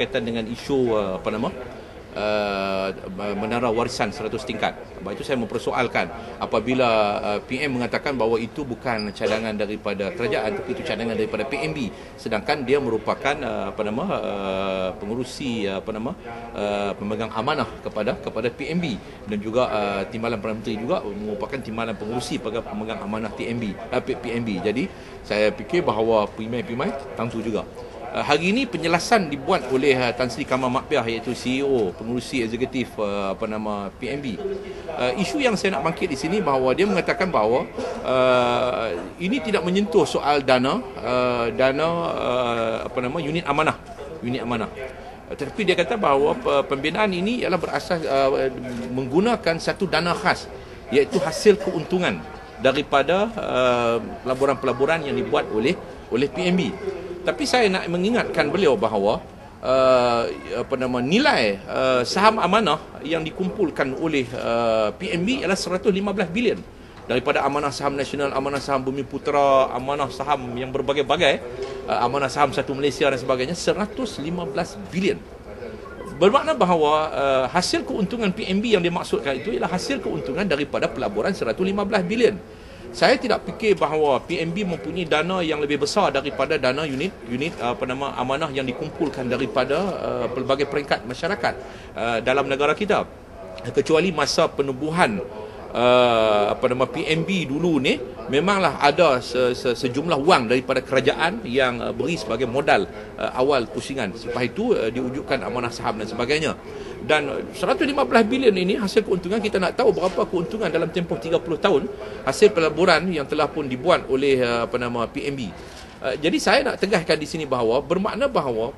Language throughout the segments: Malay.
berkaitan dengan isu menara warisan 100 tingkat. Sebab itu saya mempersoalkan apabila PM mengatakan bahawa itu bukan cadangan daripada kerajaan, tapi itu cadangan daripada PMB, sedangkan dia merupakan pengurusi pemegang amanah kepada PMB, dan juga Timbalan Perdana Menteri juga merupakan timbalan pengurusi pemegang amanah PMB. Jadi saya fikir bahawa Pimai tentu juga. Hari ini penjelasan dibuat oleh Tan Sri Kamal Makbiah, iaitu CEO pengurusi eksekutif PMB. Isu yang saya nak bangkit di sini bahawa dia mengatakan bahawa ini tidak menyentuh soal unit amanah. Tetapi dia kata bahawa pembinaan ini ialah berasas menggunakan satu dana khas, iaitu hasil keuntungan daripada pelaburan-pelaburan yang dibuat oleh PMB. Tapi saya nak mengingatkan beliau bahawa nilai saham amanah yang dikumpulkan oleh PMB ialah 115 bilion, daripada amanah saham nasional, amanah saham Bumiputera, amanah saham yang berbagai-bagai, amanah saham Satu Malaysia dan sebagainya, 115 bilion. Bermakna bahawa hasil keuntungan PMB yang dimaksudkan itu ialah hasil keuntungan daripada pelaburan 115 bilion. Saya tidak fikir bahawa PMB mempunyai dana yang lebih besar daripada dana unit amanah yang dikumpulkan daripada pelbagai peringkat masyarakat dalam negara kita. Kecuali masa penubuhan PMB dulu ni, memanglah ada sejumlah wang daripada kerajaan yang beri sebagai modal awal pusingan. Selepas itu diwujudkan amanah saham dan sebagainya. Dan 115 bilion ini hasil keuntungan, kita nak tahu berapa keuntungan dalam tempoh 30 tahun hasil pelaburan yang telah pun dibuat oleh PMB. Jadi saya nak tegaskan di sini bahawa bermakna bahawa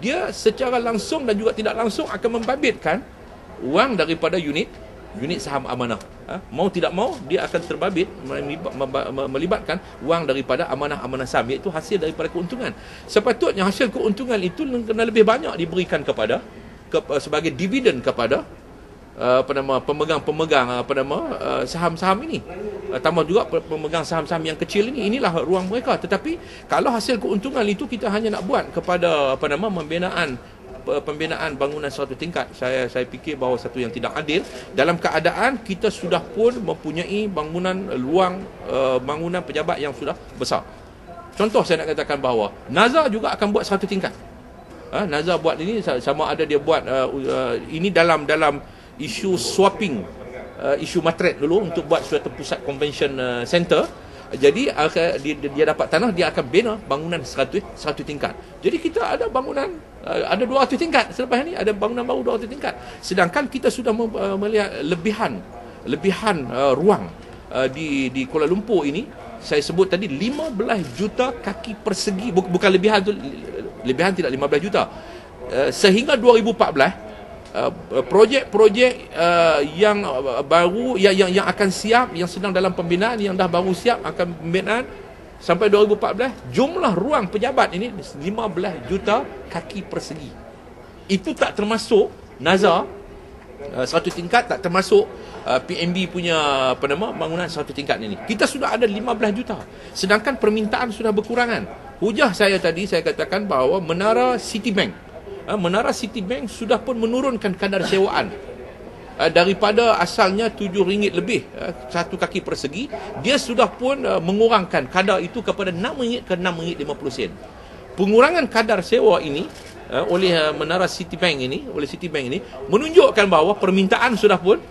dia secara langsung dan juga tidak langsung akan membabitkan wang daripada unit saham amanah. Mau tidak mau dia akan terbabit melibatkan wang daripada amanah saham, iaitu hasil daripada keuntungan. Sepatutnya hasil keuntungan itu kena lebih banyak diberikan sebagai dividen kepada pemegang saham-saham ini. Tambah juga pemegang saham-saham yang kecil ini, inilah ruang mereka. Tetapi kalau hasil keuntungan itu kita hanya nak buat kepada pembinaan bangunan satu tingkat, saya fikir bahawa satu yang tidak adil, dalam keadaan kita sudah pun mempunyai bangunan pejabat yang sudah besar. Contoh saya nak katakan bahawa Nazar juga akan buat satu tingkat. Nazar buat ini, sama ada dia buat ini dalam isu swapping, isu matret dulu untuk buat suatu pusat convention center. Jadi dia dapat tanah, dia akan bina bangunan satu tingkat. Jadi kita ada bangunan ada 200 tingkat. Selepas ini ada bangunan baru 200 tingkat. Sedangkan kita sudah melihat lebihan ruang di Kuala Lumpur ini. Saya sebut tadi 15 juta kaki persegi, bukan lebihan tu, lebihan tidak 15 juta. Sehingga 2014 projek-projek yang baru yang akan siap, yang sedang dalam pembinaan, yang dah baru siap akan pembinaan sampai 2014, jumlah ruang pejabat ini 15 juta kaki persegi. Itu tak termasuk Nazar satu tingkat, tak termasuk PMB punya bangunan satu tingkat ini. Kita sudah ada 15 juta. Sedangkan permintaan sudah berkurangan. Hujah saya tadi, saya katakan bahawa Menara Citibank sudah pun menurunkan kadar sewaan daripada asalnya RM7 lebih satu kaki persegi. Dia sudah pun mengurangkan kadar itu kepada RM6 ke RM6.50. Pengurangan kadar sewa ini oleh Menara Citibank ini menunjukkan bahawa permintaan sudah pun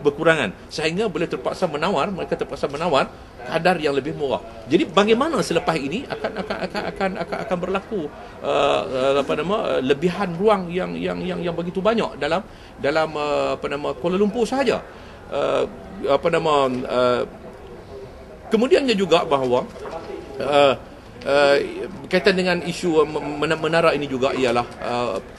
berkurangan, sehingga mereka terpaksa menawar kadar yang lebih murah. Jadi bagaimana selepas ini akan berlaku lebihan ruang yang begitu banyak dalam Kuala Lumpur sahaja. Kemudiannya juga bahawa berkaitan dengan isu menara ini juga ialah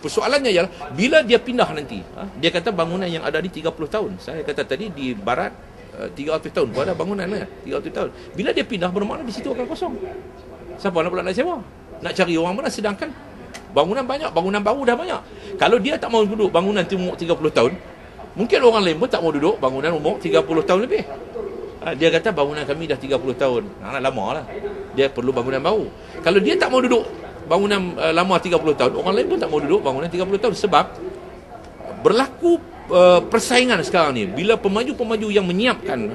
persoalannya ialah bila dia pindah nanti. Dia kata bangunan yang ada di 30 tahun. Saya kata tadi di barat 300 tahun pun ada bangunan 300 tahun. Bila dia pindah, bermakna di situ akan kosong. Siapa nak pula nak sewa? Nak cari orang mana? Sedangkan bangunan banyak, bangunan baru dah banyak. Kalau dia tak mau duduk bangunan tu umur 30 tahun, mungkin orang lain pun tak mau duduk bangunan umur 30 tahun lebih. Dia kata bangunan kami dah 30 tahun. Lama lah. Dia perlu bangunan baru. Kalau dia tak mau duduk bangunan lama 30 tahun, orang lain pun tak mau duduk bangunan 30 tahun sebab berlaku persaingan sekarang ni. Bila pemaju-pemaju yang menyiapkan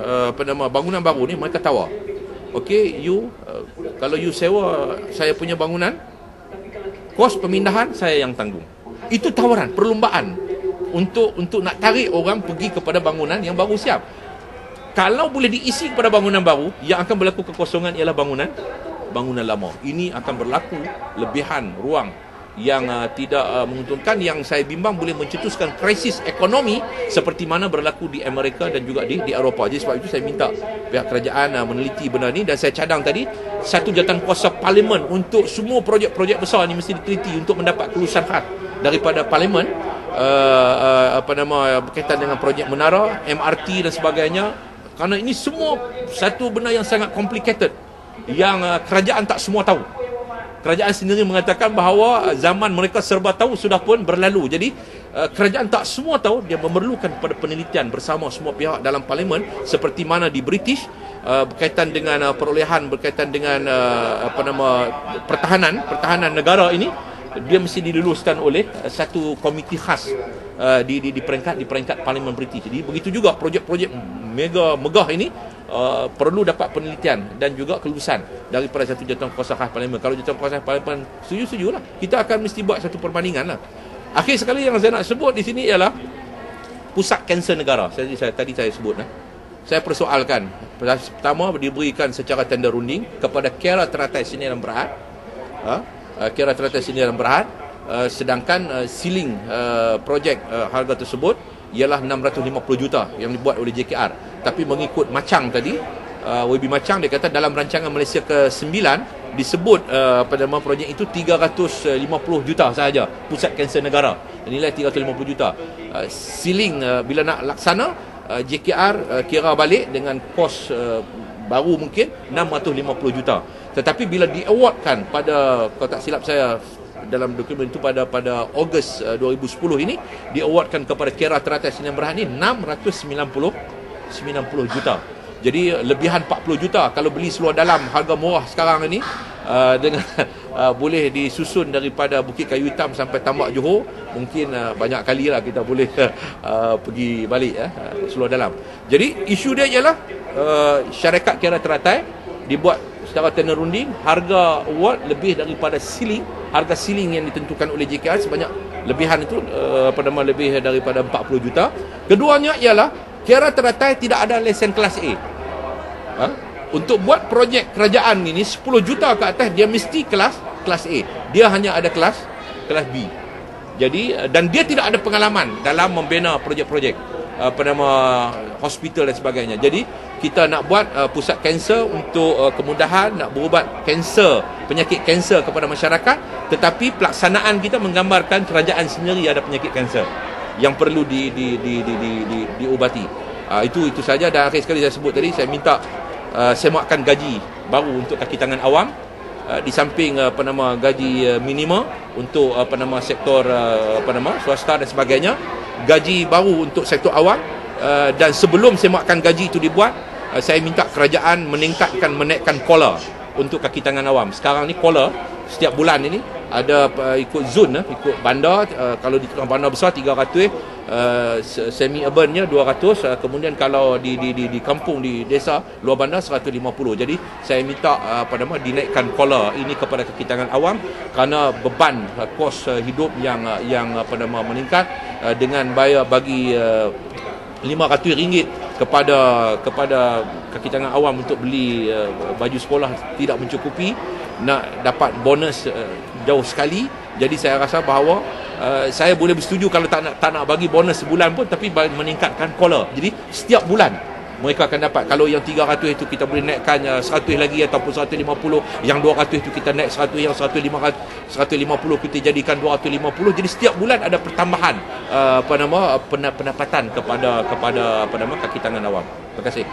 bangunan baru ni, mereka tawar, okey, kalau you sewa saya punya bangunan, kos pemindahan saya yang tanggung. Itu tawaran, perlumbaan untuk nak tarik orang pergi kepada bangunan yang baru siap. Kalau boleh diisi kepada bangunan baru, yang akan berlaku kekosongan ialah bangunan lama. Ini akan berlaku lebihan ruang yang tidak menguntungkan, yang saya bimbang boleh mencetuskan krisis ekonomi seperti mana berlaku di Amerika dan juga di Eropah. Jadi sebab itu saya minta pihak kerajaan meneliti benda ni, dan saya cadang tadi satu jawatankuasa parlimen untuk semua projek-projek besar ni mesti diteliti untuk mendapat kelulusan khas daripada parlimen, berkaitan dengan projek menara, MRT dan sebagainya, kerana ini semua satu benda yang sangat complicated yang kerajaan tak semua tahu. Kerajaan sendiri mengatakan bahawa zaman mereka serba tahu sudah pun berlalu. Jadi kerajaan tak semua tahu, dia memerlukan pada penelitian bersama semua pihak dalam parlimen, seperti mana di British berkaitan dengan perolehan, berkaitan dengan pertahanan negara ini, dia mesti diluluskan oleh satu komiti khas di peringkat parlimen British. Jadi begitu juga projek-projek megah ini perlu dapat penelitian dan juga kelulusan daripada satu jawatankuasa khas parlimen. Kalau jawatankuasa khas parlimen setuju-setujulah, kita akan mesti buat satu perbandingan lah. Akhir sekali yang saya nak sebut di sini ialah pusat kanser negara. Tadi saya sebut saya persoalkan. Pertama, diberikan secara tender runding kepada Kiara Teratai Sdn Bhd, Kiara Teratai Sdn Bhd, sedangkan ceiling projek harga tersebut ialah 650 juta yang dibuat oleh JKR. Tapi mengikut Macang tadi, WB Macang, dia kata dalam rancangan Malaysia ke-9 disebut projek itu 350 juta sahaja, pusat kanser negara, nilai 350 juta. Ceiling bila nak laksana, JKR kira balik dengan kos baru mungkin 650 juta. Tetapi bila di-awardkan pada, kalau tak silap saya dalam dokumen itu, pada Ogos 2010 ini, di-awardkan kepada Kiara Teratai Sdn Bhd ini 690 juta. Jadi lebihan 40 juta kalau beli seluar dalam harga murah sekarang ini, dengan boleh disusun daripada Bukit Kayu Hitam sampai Tambak Johor, mungkin banyak kali lah kita boleh pergi balik seluar dalam. Jadi isu dia ialah syarikat Kiara Teratai dibuat secara tender runding, harga award lebih daripada harga ceiling yang ditentukan oleh JKR sebanyak lebihan itu lebih daripada 40 juta. Keduanya ialah Kiara Teratai tidak ada lesen kelas A. Untuk buat projek kerajaan ini 10 juta ke atas, dia mesti kelas A. Dia hanya ada kelas B. Jadi, dan dia tidak ada pengalaman dalam membina projek-projek hospital dan sebagainya. Jadi kita nak buat pusat kanser untuk kemudahan nak berubat penyakit kanser kepada masyarakat, tetapi pelaksanaan kita menggambarkan kerajaan sendiri ada penyakit kanser yang perlu diubati. Itu saja. Dan akhir sekali saya sebut tadi, saya minta semakkan gaji baru untuk kaki tangan awam, di samping gaji minima untuk sektor swasta dan sebagainya, gaji baru untuk sektor awam, dan sebelum semakkan gaji itu dibuat, saya minta kerajaan menaikkan kola untuk kaki tangan awam. Sekarang ni kola setiap bulan ini ada ikut zone, ikut bandar. Kalau di bandar besar 300, semi urbannya 200, kemudian kalau di kampung, di desa luar bandar 150. Jadi saya minta dinaikkan kola ini kepada kaki tangan awam, kerana beban kos hidup yang meningkat, dengan bayar bagi RM500 kepada kaki tangan awam untuk beli baju sekolah tidak mencukupi, nak dapat bonus jauh sekali. Jadi saya rasa bahawa saya boleh bersetuju kalau tak nak bagi bonus sebulan pun, tapi meningkatkan kola. Jadi setiap bulan mereka akan dapat. Kalau yang 300 itu kita boleh naikkan 100 lagi ataupun 150, yang 200 itu kita naik 100, yang 150 kita jadikan 250. Jadi setiap bulan ada pertambahan pendapatan kepada kaki tangan awam. Terima kasih.